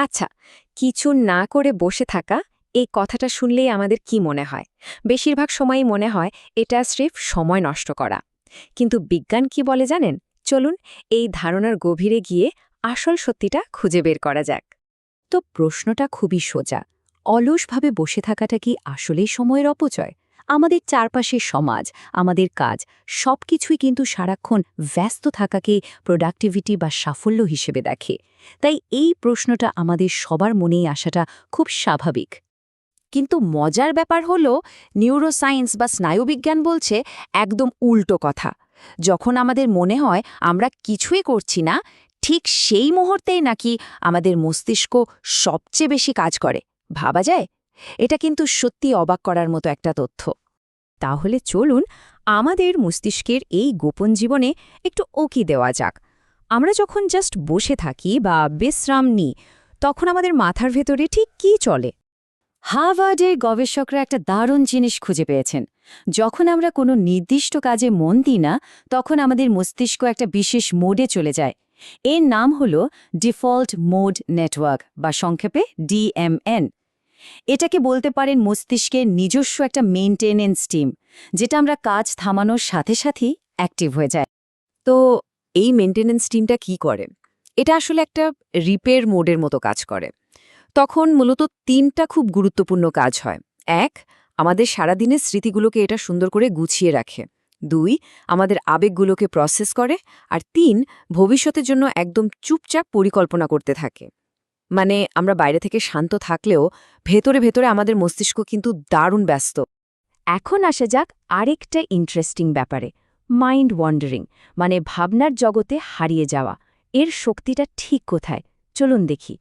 আচ্ছা, কিছু না করে বসে থাকা এই কথাটা শুনলেই আমাদের কি মনে হয়? বেশিরভাগ সময়ই মনে হয় এটা স্রেফ সময় নষ্ট করা। কিন্তু বিজ্ঞান কি বলে জানেন? চলুন এই ধারণার গভীরে গিয়ে আসল সত্যিটা খুঁজে বের করা যাক। তো প্রশ্নটা খুবই সোজা। অলসভাবে বসে থাকাটা কি আসলেই সময়ের অপচয়? আমাদের চারপাশের সমাজ, আমাদের কাজ সবকিছুই কিন্তু সারাক্ষণ ব্যস্ত থাকাকে প্রোডাক্টিভিটি বা সাফল্য হিসেবে দেখে। তাই এই প্রশ্নটা আমাদের সবার মনেই আসাটা খুব স্বাভাবিক। কিন্তু মজার ব্যাপার হলো নিউরোসায়েন্স বা স্নায়ুবিজ্ঞান বলছে একদম উল্টো কথা। যখন আমাদের মনে হয় আমরা কিছুই করছি না, ঠিক সেই মুহূর্তেই নাকি আমাদের মস্তিষ্ক সবচেয়ে বেশি কাজ করে। ভাবা যায়? এটা কিন্তু সত্যি অবাক করার মতো একটা তথ্য। তাহলে চলুন আমাদের মস্তিষ্কের এই গোপন জীবনে একটু ওকি দেওয়া যাক। আমরা যখন জাস্ট বসে থাকি বা বিশ্রাম নিই, তখন আমাদের মাথার ভেতরে ঠিক কী চলে? হার্ভার্ডের গবেষকরা একটা দারুণ জিনিস খুঁজে পেয়েছেন। যখন আমরা কোনো নির্দিষ্ট কাজে মন দিই না, তখন আমাদের মস্তিষ্ক একটা বিশেষ মোডে চলে যায়। এর নাম হল ডিফল্ট মোড নেটওয়ার্ক বা সংক্ষেপে ডিএমএন। এটাকে বলতে পারেন মস্তিষ্কের নিজস্ব একটা মেইনটেনেন্স টিম, যেটা আমরা কাজ থামানোর সাথে সাথেই অ্যাক্টিভ হয়ে যায়। তো এই মেইনটেনেন্স টিমটা কি করে? এটা আসলে একটা রিপেয়ার মোডের মতো কাজ করে। তখন মূলত ৩টা খুব গুরুত্বপূর্ণ কাজ হয়। ১. আমাদের সারাদিনের স্মৃতিগুলোকে এটা সুন্দর করে গুছিয়ে রাখে। ২. আমাদের আবেগগুলোকে প্রসেস করে। আর ৩. ভবিষ্যতের জন্য একদম চুপচাপ পরিকল্পনা করতে থাকে। মানে আমরা বাইরে থেকে শান্ত থাকলেও ভেতরে ভেতরে আমাদের মস্তিষ্ক কিন্তু দারুণ ব্যস্ত। এখন আসা যাক আরেকটা ইন্টারেস্টিং ব্যাপারে, মাইন্ড ওয়ান্ডারিং, মানে ভাবনার জগতে হারিয়ে যাওয়া। এর শক্তিটা ঠিক কোথায়? চলুন দেখি।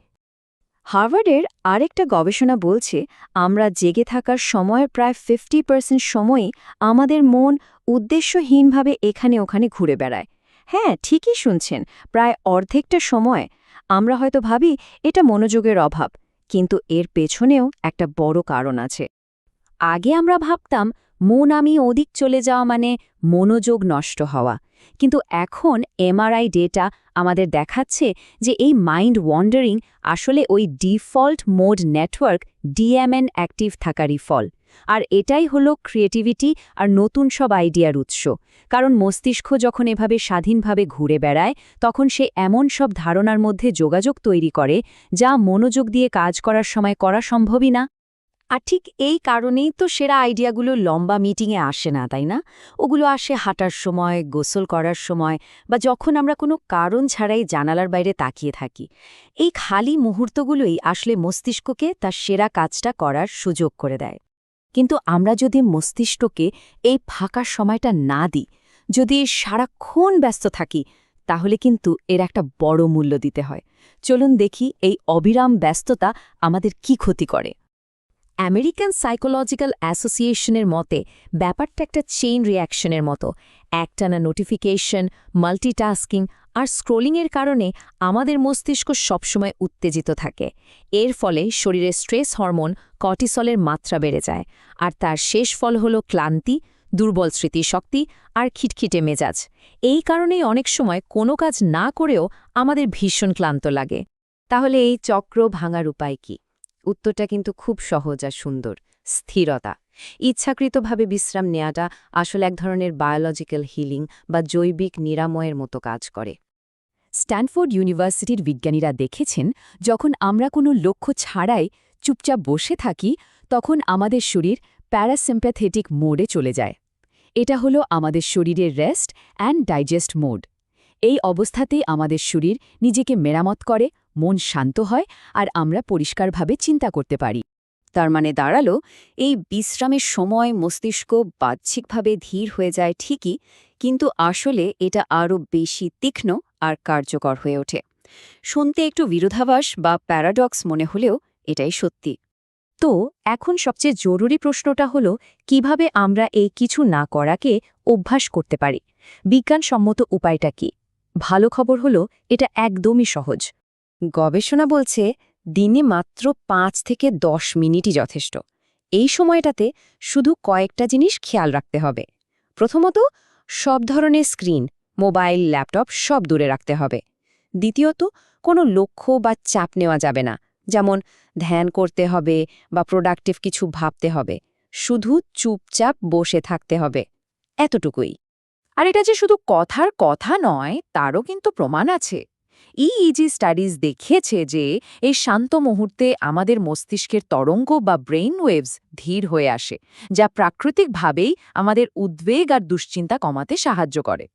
হার্ভার্ডের আরেকটা গবেষণা বলছে আমরা জেগে থাকার সময়ের প্রায় 50% সময়ই আমাদের মন উদ্দেশ্যহীনভাবে এখানে ওখানে ঘুরে বেড়ায়। হ্যাঁ, ঠিকই শুনছেন, প্রায় অর্ধেকটা সময়। আমরা হয়তো ভাবি এটা মনোযোগের অভাব, কিন্তু এর পেছনেও একটা বড় কারণ আছে। আগে আমরা ভাবতাম মন আমি ওদিক চলে যাওয়া মানে মনোযোগ নষ্ট হওয়া, কিন্তু এখন এমআরআই ডেটা আমাদের দেখাচ্ছে যে এই মাইন্ড ওয়ান্ডারিং আসলে ওই default mode network DMN active থাকারই ফল। আর এটাই হলো ক্রিয়েটিভিটি আর নতুন সব আইডিয়ার উৎস। কারণ মস্তিষ্ক যখন এভাবে স্বাধীনভাবে ঘুরে বেড়ায়, তখন সে এমন সব ধারণার মধ্যে যোগাযোগ তৈরি করে যা মনোযোগ দিয়ে কাজ করার সময় করা সম্ভবই না। আর ঠিক এই কারণেই তো সেরা আইডিয়াগুলো লম্বা মিটিংয়ে আসে না, তাই না? ওগুলো আসে হাঁটার সময়, গোসল করার সময়, বা যখন আমরা কোনো কারণ ছাড়াই জানালার বাইরে তাকিয়ে থাকি। এই খালি মুহূর্তগুলোই আসলে মস্তিষ্ককে তার সেরা কাজটা করার সুযোগ করে দেয়। কিন্তু আমরা যদি মস্তিষ্ককে এই ফাঁকা সময়টা না দিই, যদি সারাক্ষণ ব্যস্ত থাকি, তাহলে কিন্তু এর একটা বড় মূল্য দিতে হয়। চলুন দেখি এই অবিরাম ব্যস্ততা আমাদের কি ক্ষতি করে। আমেরিকান সাইকোলজিক্যাল অ্যাসোসিয়েশনের মতে ব্যাপারটা একটা চেইন রিঅ্যাকশনের মতো। একটানা নোটিফিকেশন, মাল্টিটাস্কিং আর স্ক্রোলিংয়ের কারণে আমাদের মস্তিষ্ক সবসময় উত্তেজিত থাকে। এর ফলে শরীরে স্ট্রেস হরমোন কর্টিসলের মাত্রা বেড়ে যায়, আর তার শেষ ফল হল ক্লান্তি, দুর্বল স্মৃতিশক্তি আর খিটখিটে মেজাজ। এই কারণেই অনেক সময় কোনো কাজ না করেও আমাদের ভীষণ ক্লান্ত লাগে। তাহলে এই চক্র ভাঙার উপায় কি? উত্তরটা কিন্তু খুব সহজ আর সুন্দর। স্থিরতা। ইচ্ছাকৃতভাবে বিশ্রাম নেওয়াটা আসলে এক ধরনের বায়োলজিক্যাল হিলিং বা জৈবিক নিরাময়ের মতো কাজ করে। স্ট্যানফোর্ড ইউনিভার্সিটির বিজ্ঞানীরা দেখেছেন, যখন আমরা কোনো লক্ষ্য ছাড়াই চুপচাপ বসে থাকি, তখন আমাদের শরীর প্যারাসিম্প্যাথেটিক মোডে চলে যায়। এটা হলো আমাদের শরীরের রেস্ট অ্যান্ড ডাইজেস্ট মোড। এই অবস্থাতেই আমাদের শরীর নিজেকে মেরামত করে, মন শান্ত হয়, আর আমরা পরিষ্কারভাবে চিন্তা করতে পারি। তার মানে দাঁড়ালো, এই বিশ্রামের সময় মস্তিষ্ক বাহ্যিকভাবে ধীর হয়ে যায় ঠিকই, কিন্তু আসলে এটা আরও বেশি তীক্ষ্ণ আর কার্যকর হয়ে ওঠে। শুনতে একটু বিরোধাভাস বা প্যারাডক্স মনে হলেও এটাই সত্যি। তো এখন সবচেয়ে জরুরি প্রশ্নটা হলো কিভাবে আমরা এই কিছু না করাকে অভ্যাস করতে পারি। বিজ্ঞানসম্মত উপায়টা কি? ভালো খবর হলো এটা একদমই সহজ। গবেষণা বলছে দিনে মাত্র ৫ থেকে ১০ মিনিটই যথেষ্ট। এই সময়টাতে শুধু কয়েকটা জিনিস খেয়াল রাখতে হবে। প্রথমত, সব ধরনের স্ক্রিন, মোবাইল, ল্যাপটপ সব দূরে রাখতে হবে। দ্বিতীয়ত, কোনো লক্ষ্য বা চাপ নেওয়া যাবে না, যেমন ধ্যান করতে হবে বা প্রোডাক্টিভ কিছু ভাবতে হবে, শুধু চুপচাপ বসে থাকতে হবে, এতটুকুই। আর এটা যে শুধু কথার কথা নয় তারও কিন্তু প্রমাণ আছে। ইইজি স্টাডিজ দেখিয়েছে যে এই শান্ত মুহূর্তে আমাদের মস্তিষ্কের তরঙ্গ বা ব্রেইন ওয়েভস ধীর হয়ে আসে, যা প্রাকৃতিকভাবেই আমাদের উদ্বেগ আর দুশ্চিন্তা কমাতে সাহায্য করে।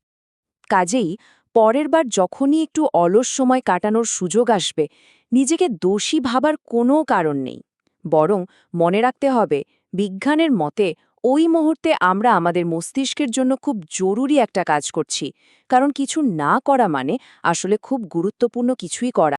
কাজেই পরের বার যখনই একটু অলস সময় কাটানোর সুযোগ আসবে, নিজেকে দোষী ভাবার কোনো কারণ নেই। বরং মনে রাখতে হবে, বিজ্ঞানের মতে ওই মুহূর্তে আমরা আমাদের মস্তিষ্কের জন্য খুব জরুরি একটা কাজ করছি, কারণ কিছু না করা মানে আসলে খুব গুরুত্বপূর্ণ কিছুই করা